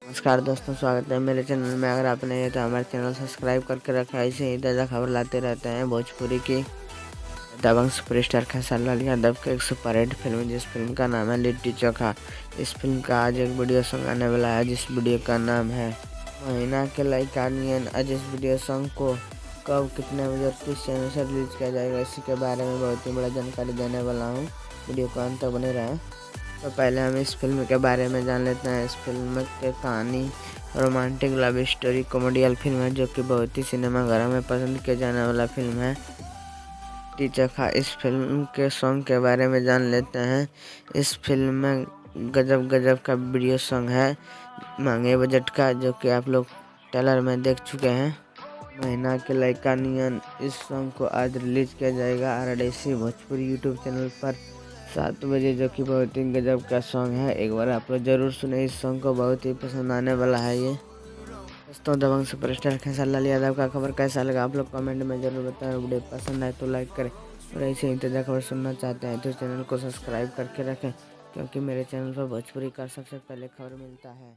नमस्कार दोस्तों, स्वागत है मेरे चैनल में। अगर आपने ये तो हमारे चैनल सब्सक्राइब करके रखा है, ऐसे ही ताज़ा खबर लाते रहते हैं भोजपुरी की। दबंग सुपरस्टार खेसारी लाल यादव की एक सुपरहिट फिल्म, जिस फिल्म का नाम है लिट्टी चोखा। इस फिल्म का आज एक वीडियो सॉन्ग आने वाला है, जिस वीडियो का नाम है महीना के लाइका नियन। आज इस वीडियो सॉन्ग को कब, कितने बजे और किस चैनल से रिलीज किया जाएगा, इसी के बारे में बहुत ही बड़ा जानकारी देने वाला हूँ। वीडियो को अंत तक बने रहें। तो पहले हम इस फिल्म के बारे में जान लेते हैं। इस फिल्म की कहानी रोमांटिक लव स्टोरी कॉमेडियल फिल्म है, जो कि बहुत ही सिनेमाघरों में पसंद किया जाने वाला फिल्म है। लिट्टी चोखा, इस फिल्म के सॉन्ग के बारे में जान लेते हैं। इस फिल्म में गजब गजब का वीडियो सॉन्ग है, महंगे बजट का, जो कि आप लोग ट्रेलर में देख चुके हैं। महीना के लाइका नियन, इस सॉन्ग को आज रिलीज किया जाएगा RDC भोजपुरी यूट्यूब चैनल पर 7 बजे, जो कि बहुत ही गजब का सॉन्ग है। एक बार आप लोग जरूर सुने, इस सॉन्ग को बहुत ही पसंद आने वाला है। ये दोस्तों, दबंग सुपरस्टार खेसारी लाल यादव का खबर कैसा लगा आप लोग कमेंट में जरूर बताएं। वीडियो पसंद आए तो लाइक करें, और ऐसे ही ताज़ा खबर सुनना चाहते हैं तो चैनल को सब्सक्राइब करके रखें, क्योंकि मेरे चैनल पर भोजपुरी का सबसे पहले खबर मिलता है।